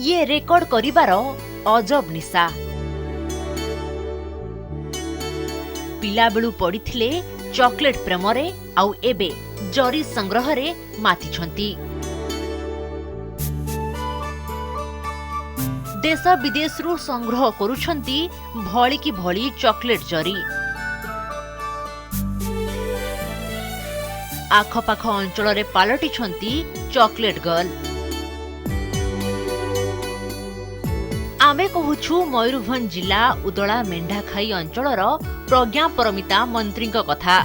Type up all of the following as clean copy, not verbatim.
ये रेकर्ड करिबार अजब निशा। पिला बेलू पड़िथिले चॉकलेट प्रेमरे आउ एबे जरी संग्रह रे मातिछंती। देश विदेश रु संग्रह करुछंती भली की भली चॉकलेट जरी। आखपाख अंचल रे पालटिछंती चॉकलेट गर्ल। आमे कहूछु मयूरभंज जिला उदला मेंढाखाई अंचलर प्रज्ञा परमिता मंत्री कथा।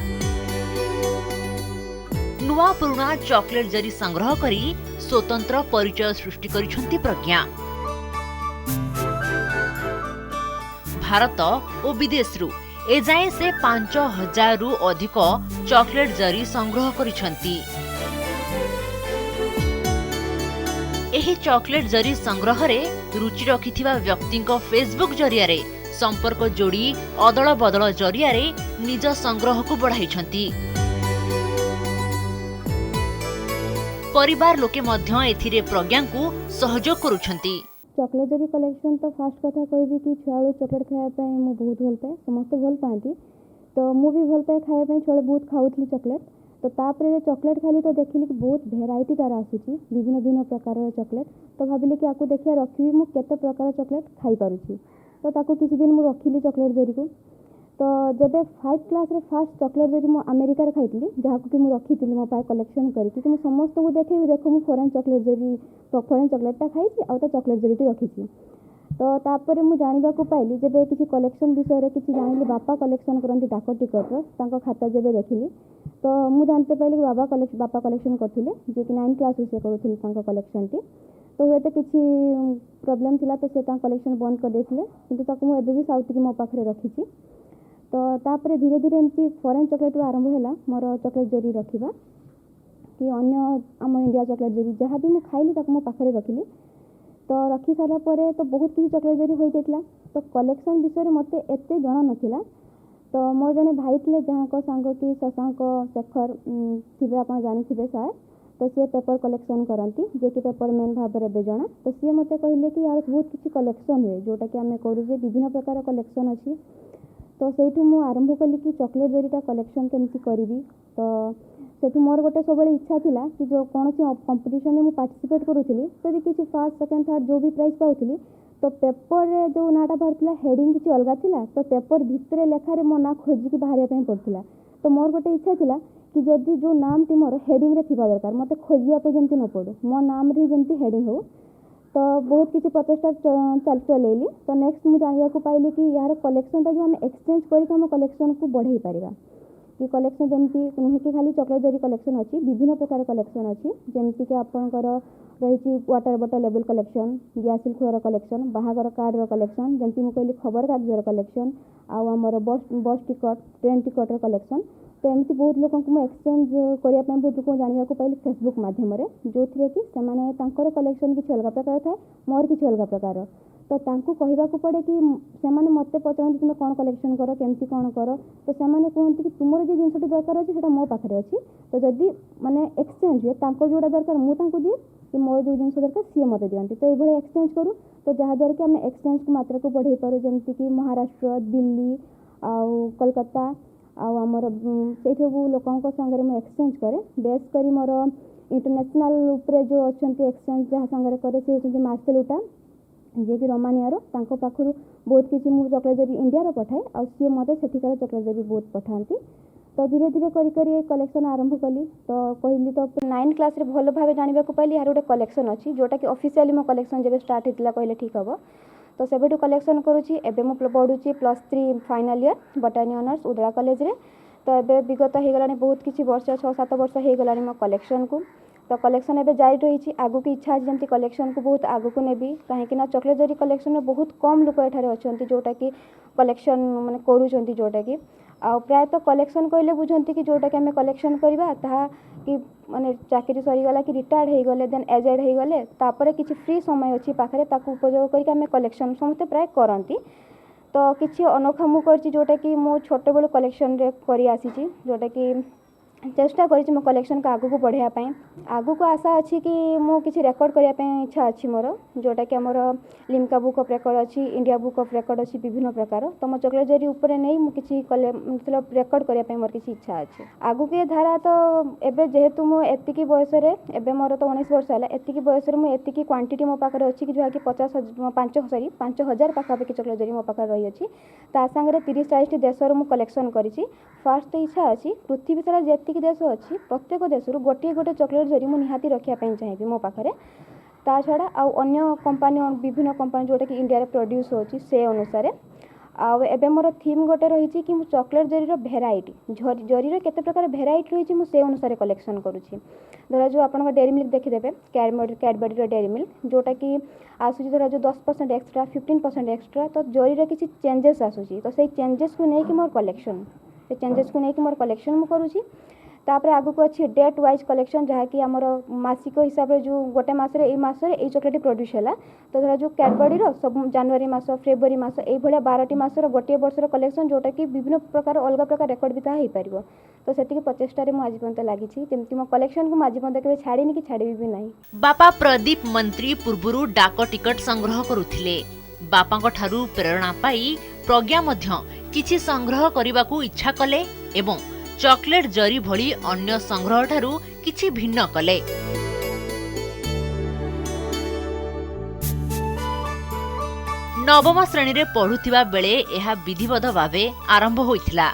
नुआ पुराणा चॉकलेट जरी संग्रह करी स्वतंत्र परिचय सृष्टि करिछंती प्रज्ञा। भारत और विदेश रु एजाए से 5000 रु अधिक चॉकलेट जरी संग्रह करिछंती। एही चॉकलेट जरी संग्रह रे रुचि रखिथिबा व्यक्ति फेसबुक जरिया रे संपर्क जोड़ी अदल बदल जरिया रे निज संग्रह को बढ़ाइछंती। परिवार लोके मध्य एथिरे प्रज्ञा को सहयोग करुछंती। चॉकलेट जरी कलेक्शन तो फास्ट कथा कहबी कि छुआलू चॉकलेट खाया पे मु बहुत भल पाए, समस्त भल पाती। तो मु भी भल पाए खाया पे छुआ बहुत खाऊथली चॉकलेट। तो तापर चॉकलेट खाली तो देखिली कि बहुत भेराइटी तार आसूची, विभिन्न भिन्न प्रकार चॉकलेट। तो भाविली कि आपको देखिया रखी मु केते प्रकार चॉकलेट खाई पारुची। तो ताको किसी दिन मु रखिली चॉकलेट जरी को। तो जब 5 क्लास रे फास्ट चॉकलेट जरी मु अमेरिका रे खाइतली, जहा को कि मु रखितली मो पाए कलेक्शन करी कि मु समस्त को देखेबी, देखो मु फॉरेन चॉकलेट जरी फॉरेन चॉकलेट खाई आ तो चॉकलेट जरी रखी। तो तापर मु जानिबा को पाइली जब किसी कलेक्शन विषय रे किसी जानिली, बापा कलेक्शन करंती डाक टिकट रो तांको खाता जब देखिली तो मु जानते पाइली कि बापा कलेक्शन करथिले, जे कि 9 क्लास से करूथिले तांको कलेक्शन टी। तो हुए तो किसी प्रॉब्लम थिला तो से तांको कलेक्शन बंद कर देथिले, किंतु ताको मु एबे भी साउथ की मो पाखरे रखिची। तो तापर धीरे धीरे एमती फॉरेन चॉकलेट आरंभ होला मोर चॉकलेट जरी रखिबा कि अन्य आम इंडिया चॉकलेट जरी जहाँ भी मु खाइली ताको मो पाखरे रखिली। तो रखी सारा परे तो बहुत किसी चॉकलेट जरी हो जाइतला। तो कलेक्शन विषय रे मते एते जणा नथिला। तो मोर जने भाई थिले जहाँ को सांग कि शशांक शेखर थिबे, आपण जानि थिबे सार। तो सी पेपर कलेक्शन करती, जे कि पेपर मैन भाव में बेजना। तो सी मते कहले कि यार बहुत किसी कलेक्शन हुए जोटा कि आम करूँ, विभिन्न प्रकार कलेक्शन अच्छी। तो सेठू मु आरंभ कली कि चॉकलेट जरीटा कलेक्शन केमती करी। तो सेठू मोर गोटे सब इच्छा थिला कि जो कौन सी कंपटीशन में पार्टिसिपेट करूली, तो किसी फर्स्ट सेकंड थर्ड जो भी प्राइज पाऊली तो पेपर रे जो नाटा बाहर हेडिंग किसी अलग थिला। तो पेपर भितर लेखारे मो ना खोजिकी बाहर पड़ता। तो मोर गोटे इच्छा थिला कि जदि जो नाम टी मोर हेडिंग रे थिबा दरकार, मते खोजिया जमती न पड़ो, मो नाम रे जमती हेडिंग हो। तो बहुत किसी प्रचेषा चलैली। तो नेक्स्ट मुझे जानवा को पाइली कि यार कलेक्शन जो आम एक्सचेंज करके कलेक्शन को बढ़ाई पारिबा। कि कलेक्शन जमती नुहे कि खाली चॉकलेट जरी कलेक्शन अच्छी, विभिन्न प्रकार कलेक्शन अच्छी, जमती कि आपंकर रही वाटर बॉटल लेबल कलेक्शन, दियासिल खोर कलेक्शन, बाहागर कार्ड कलेक्शन, जमती मुझे कहली खबर कागजर कलेक्शन, आमर बस टिकट ट्रेन टिकट कलेक्शन। तो एमती बहुत लोक एक्सचेंज करने बहुत लोग जानवा पाइली फेसबुक मध्यम जो थी कि से कलेक्शन किसी अलग प्रकार थाए, मोर किसी अलग प्रकार। तो तांकू कहवा पड़े कि सेमाने मते पचारती तुम कौन कलेक्शन कर, केमती कौन कर। तो सेमाने कहते कि तुमर जो जिनसटी दरकार अच्छे से मो पाखे अच्छी। तो जदि माने एक्सचेंज हुए तांको जोड़ा दरकार मुझे दिए कि मोर जो जिन दरकार सी मत दिखती। तो ये एक्सचेंज करूँ तो जहाँद्वारा कि आम एक्सचेंज को मात्रा को बढ़ाई पारू, जमती कि महाराष्ट्र, दिल्ली आउ कोलकाता आमर से सब लोकों सांगे मुझे एक्सचेंज करे। बेस करी मोर इंटरनेशनल उपरे जो अच्छा एक्सचेंज जहाँ सांगे करे सी होती मार्सेलुटा, जे कि रोमानिया तांको पाखरु बहुत किसी मुझे चॉकलेट जरी इंडिया रो पठाए आ सी मते सेठिकार चॉकलेट जरी बहुत पठाती। तो धीरे धीरे करी कलेक्शन आरंभ कली। तो कहली तो 9 क्लास रे भल भाव जानवा को पाइली यार गोटे कलेक्शन अच्छी जोटा कि ऑफिशियली मो कलेक्शन जब स्टार्ट होता कहले ठीक हम। तो सेबेठू कलेक्शन करुँची। एबे मु पढ़ुची +3 फाइनल ईयर बटानी ऑनर्स उदला कॉलेज रे। तो एबे विगत हो गलानी बहुत किसी वर्ष 6-7 वर्ष हो गलानी मो कलेक्शन को। तो कलेक्शन एबे जारी रही। आगु की इच्छा जमती कलेक्शन को बहुत आगु को नेबी, कहीं चॉकलेट जरी कलेक्शन में बहुत कम लोक एठारे अच्छा जोटा कि कलेक्शन माने करूछंती, जोटा कि प्रायतः कलेक्शन कहले बुझंती कि जोटा कि आम कलेक्शन करवा ताहा कि माने चाकरी सरीगला कि रिटायर्ड हो गले, देन एजेड हो गले, तापर किसी फ्री समय अच्छी पाखे ताकू उपयोग करके आम कलेक्शन समस्ते प्राय करती। तो किसी अनोखा मु करची जोटा कि मो छोट बेलू कलेक्शन रे करी आसीची, जोटा कि चेष्टा करिछि मो कलेक्शन को आगु को बढ़ाया पई आगु को आशा अछि कि मो किछि रेकॉर्ड करिया पई इच्छा अछि मोर जोटा कि हमर लिम्का बुक ऑफ रेकॉर्ड अछि इंडिया बुक ऑफ रेकॉर्ड अछि विभिन्न प्रकार तो मो चॉकलेट जरी ऊपर नै मो किछि मतलब रेकॉर्ड करिया पई मोर किछि इच्छा अछि आगु के धारा तो एबे जेहेतु मो एतिकी बयस रे एबे मोर तो 19 वर्ष हला एतिकी बयस रे मो एतिकी क्वांटिटी मो पाकर अछि कि जो कि 5000 पाखा पे चॉकलेट जरी मो पाकर रही अछि ता संगे 30 40 टी देश रो मो कलेक्शन करिछि फास्ट इच्छा अछि पृथ्वी सारा जेतिकी देश अछि प्रत्येक देश रु गोटे गोटे चॉकलेट जरी मो निहाती रखिया पई चाहिबी मो पाखरे ता छड़ा आ अन्य कंपनी विभिन्न कंपनी जोटा कि इंडिया रे प्रोड्यूस होछि से अनुसार आउ एबे मोर थीम गोटे रही कि चॉकलेट जरी रो भेराइटी जरी रो केते प्रकार भेराइटी रही मु से अनुसार कलेक्शन करूछि धरा जो आपन डेयरी मिल्क देखि देबे कैडबरी रो डेयरी मिल्क जोटा कि आसुची धरा जो 10% एक्स्ट्रा 15% एक्स्ट्रा तो जरी रो किछि चेंजेस आसुची तो सेही चेंजेस को नै कि मोर कलेक्शन से चेंजेस को नै कि मोर कलेक्शन मु करूछि तापर आगु को अछि डेट वाइज कलेक्शन जहा कि हमर मासिक हिसाब रे जो गोटे मास रे ए चॉकलेट प्रोड्यूस हैला तो धरा जो कैडबरी रो सब जनवरी मास फेब्रुआरी मास ए भलिया 12 टी मास रो गोटे वर्ष रो कलेक्शन जोटा कि विभिन्न प्रकार अलग प्रकार रेकॉर्ड भी ता हेई परिबो तो सेतिके प्रचेष्टा रे मु आज पर्यंत लागि छी जेमति मो कलेक्शन को मु आज पर्यंत केबे छाडीनी कि छाडीबी भी नाही बापा प्रदीप मंत्री पूर्वरु डाक टिकट संग्रह करुथिले बापाଙ୍କ ଠାରୁ ପ୍ରେରଣା ପାଇ ପ୍ରଜ୍ଞା ମଧ୍ୟ କିଛି ସଂଗ୍ରହ କରିବାକୁ ଇଚ୍ଛା କଲେ ଏବଂ ଚକଲେଟ୍ ଜରି ଭଳି ଅନ୍ୟ ସଂଗ୍ରହ ଠାରୁ କିଛି ଭିନ୍ନ କଲେ। ନବମ ଶ୍ରେଣୀରେ ପଢୁଥିବା ବେଳେ ଏହା ବିଧିବଦ୍ଧ ଭାବେ ଆରମ୍ଭ ହୋଇଥିଲା।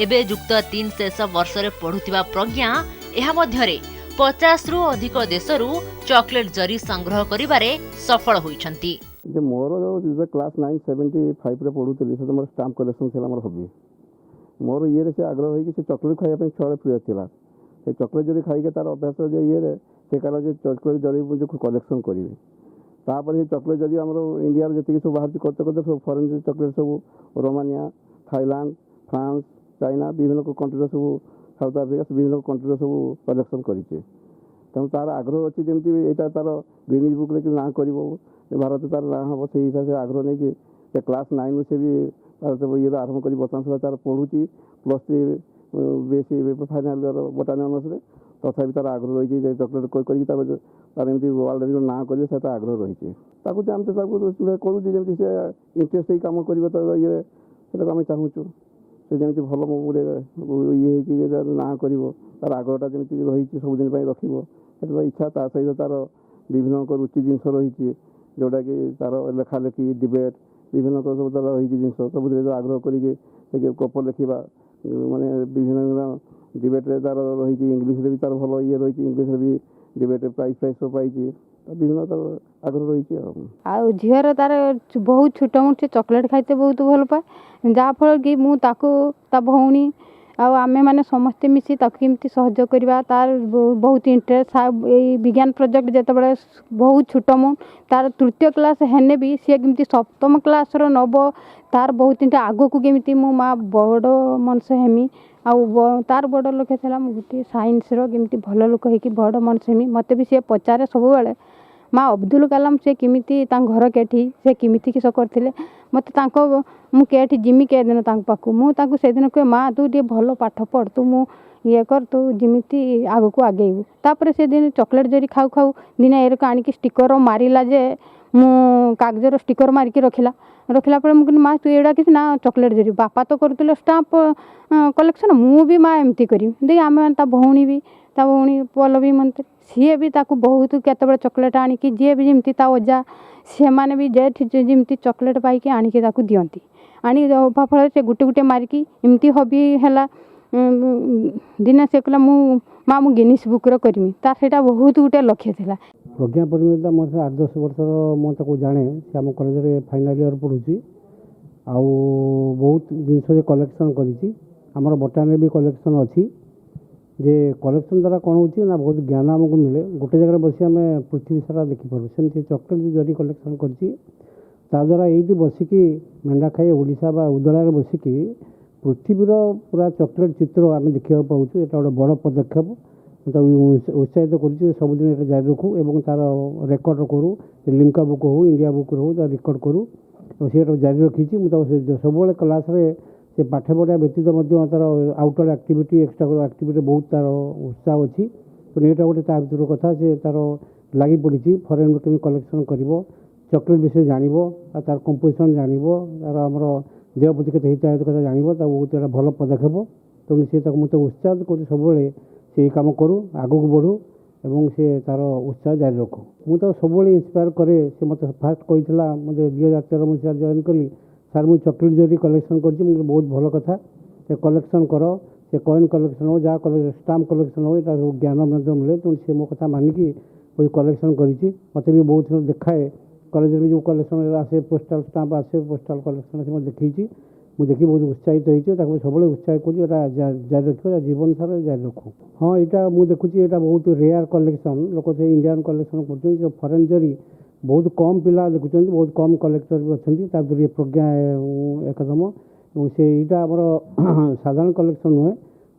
ଏବେ ଯୁକ୍ତ 3 ଶେଷ ବର୍ଷରେ ପଢୁଥିବା ପ୍ରଜ୍ଞା ଏହା ମଧ୍ୟରେ 50 रु अधिक देशरू चॉकलेट जरी संग्रह करिबारे सफल होइछंती। जे मोर जो क्लास 975 रे पढुतली से मोर स्टाम्प कलेक्शन छला मोर हबी मोर ये रे से आग्रह होई कि से चॉकलेट खाया पे छळे प्रिय थिला से चॉकलेट जरी खाई के तार अभ्यास जे ये रे से काला जे चॉकलेट जरी जो कलेक्शन करिवे तापर से चॉकलेट जरी हमरो इंडिया रे जति सब बाहर करते करते सब फॉरेन चॉकलेट सब रोमानिया थाईलैंड फ्रांस चाइना विभिन्न कंट्री सब साउथ आफ्रिका विभिन्न कंट्री सब कलेक्शन करिचे तेणु तार आग्रह अच्छी जमी यहाँ तार गिनीज बुक रे ना कर भारत तार ना हम से हिसाब से आग्रह नहीं कि क्लास 9 से भी ये आरंभ कर बर्तमान सुधा तार पढ़ुची +3 बीएससी फाइनाल इयर बोटानी ऑनर्स रे तथा तार आग्रह रही चॉकलेट तार एमती वर्ल्ड ना कर आग्रह रही करुचे जमी से इंटरेस्ट ही कम कर ये आम चाहूँ से जमी भल ये ना कर तार आग्रहटा जमी रही सबुदिन रख इच्छा ता सहित तार विभिन्न रुचि जिनस रही जोटा कि तार लेखा लेखी डिबेट विभिन्न सब तार रही जिनस सब आग्रह करके गप लिखा माने विभिन्न डिबेट रे तार रही इंग्लिश रे भी तार भल ये रही इंग्लिश रे भी डिबेट प्राइज सब पाई विभिन्न तार आग्रह रही आ झीर तार बहुत छोट मोट से चॉकलेट खाइते बहुत भल पाए जहाँफल कि मु ताको ता भौणी आमे माने समस्ते मिसी ताकू केमती सहयोग करवा तार बहुत इंटरेस्ट ये विज्ञान प्रोजेक्ट जिते बहुत छोट मु तार तृतीय क्लास हेने भी सी केमती सप्तम क्लास रो नब तार बहुत इंटा आगो को केमती मो माँ बड़ मनुष्य हेमी तार बड़ लक्ष्य था गोटे साइंस रो केमती भल लोक होगी बड़ मनुष्य हेमी मत भी सी पचारे सब बेले माँ अब्दुल कलाम से किमिति घर केठी से किमिति किस करथिले मत तांको मु केठी जिमी के दिन तांको पाखु मु तांको से दिन कहे माँ तू टे भल पाठ पढ़ तू मु ये कर तू जिमिति आगो को आगेबू तापर से दिन चॉकलेट जरी खाऊ खाऊ दिन एरक आनिकी स्टिकर मारिला जे मु कागजर स्टिकर मारिकी रखिला पर मुझे माँ तू एडा किसी ना चॉकलेट जरी बापा तो करते स्टाम्प कलेक्शन मु भी माँ एमती करी देख आम ता भौणी पल्लवी मंत्री सी भी ताकू बहुत केतबे चॉकलेट आनिकी जी भी जमती ता ओजा से माने भी जेठ जमती चॉकलेट पाइकी आनिकी ताकू दियंती आनी फल से गुटे गुटे मारिकी एमती हबी हैला दिने से कहला मु माँ मु गिनीज बुक रो करमी तार सेटा बहुत गुटे लक्ष्य थिला। प्रज्ञा परिमिता मोर 8-10 वर्षर मुझे जाने से आम कॉलेज रे फाइनाल इयर पढ़ुची आउ बहुत जिनस कलेक्शन करी आमर बोटानी भी कलेक्शन अच्छी जे कलेक्शन द्वारा कौन होती ना बहुत ज्ञान आमको मिले गोटे जगह बस आम पृथ्वी सारा देखिपारू सेमती चॉकलेट जरी कलेक्शन करा ये बसिकी मेंढा खाई ओडिशा बा उदला बसिकी पृथ्वीर पूरा चॉकलेट चित्र आम देखा पाऊँ ये गोटे बड़ पदक्षेप उत्साहित कर सबुदिन ये जारी रखू और तार रेकर्ड करूँ लिम्का बुक हो इंडिया बुक हो रिकॉर्ड करूँ सी जारी रखी मुझे सब क्लास से पाठ पढ़ा व्यतीत तार आउटर एक्टिविटी एक्सट्रा एक्टिविटी बहुत तार उत्साह अच्छी तो यहाँ गोटे ता भर कथा से तार लगी पड़ी फरेन केमी कलेक्शन कर चॉकलेट विषय जान तार कंपोजिशन जान तार आम देह प्रति के हिताहित कथा जान बहुत एटा भल पदक्षेप तेणु सी मुझे उत्साह कर सब से कम करूँ आगू बढ़ू एवं से तार उत्साह जारी रखू मुझे सब इंस्पायर करे से मत फास्ट कही मुझे 2013 मसीह जॉइन कली सार मुझे चॉकलेट जरी कलेक्शन कर बहुत भल कथा से कलेक्शन कर से कॉइन कलेक्शन हो जहाँ स्टाम्प कलेक्शन हो यहाँ ज्ञान मिले तेणु सी मो कथा मानिकी बहुत कलेक्शन करी मत भी बहुत देखाए कॉलेज में जो कलेक्शन आसे पोस्टाल स्टाम्प आसे पोस्टाल कलेक्शन आसे मैं देखी मुझे देखी बहुत उत्साहित होती सब उत्साह कर जारी रखा जीवन सारा जारी रखू हाँ यहाँ मुझे देखुची यहाँ बहुत रेयर कलेक्शन लोक से इंडियन कलेक्शन कर फरेन जरी बहुत कम पिला देखुं बहुत कम कलेक्टर भी अच्छा ये प्रज्ञा एकदम से यहाँ आम साधारण कलेक्शन नुहे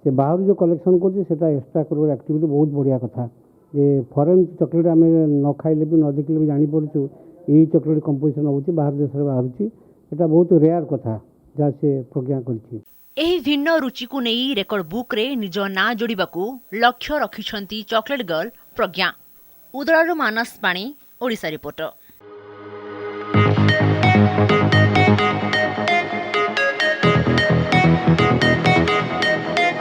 से बाहर जो कलेक्शन कर एक्सट्रा करिकुलर एक्टिविटी बहुत बढ़िया कथा ये फरेन चॉकलेट आम न खाइले भी न देखिले भी जानीपरचु यही चॉकलेट कंपोजिशन होची बाहर देश में बाहर यहाँ बहुत रेयर कथा जहाँ से प्रज्ञा करछि एही भिन्न रुचि को नहीं रेकर्ड बुक रे निज ना जोड़िबाकू लक्ष्य रखिछंती चॉकलेट गर्ल प्रज्ञा। उदरारू मानस पाणी ओडिशा रिपोर्टर।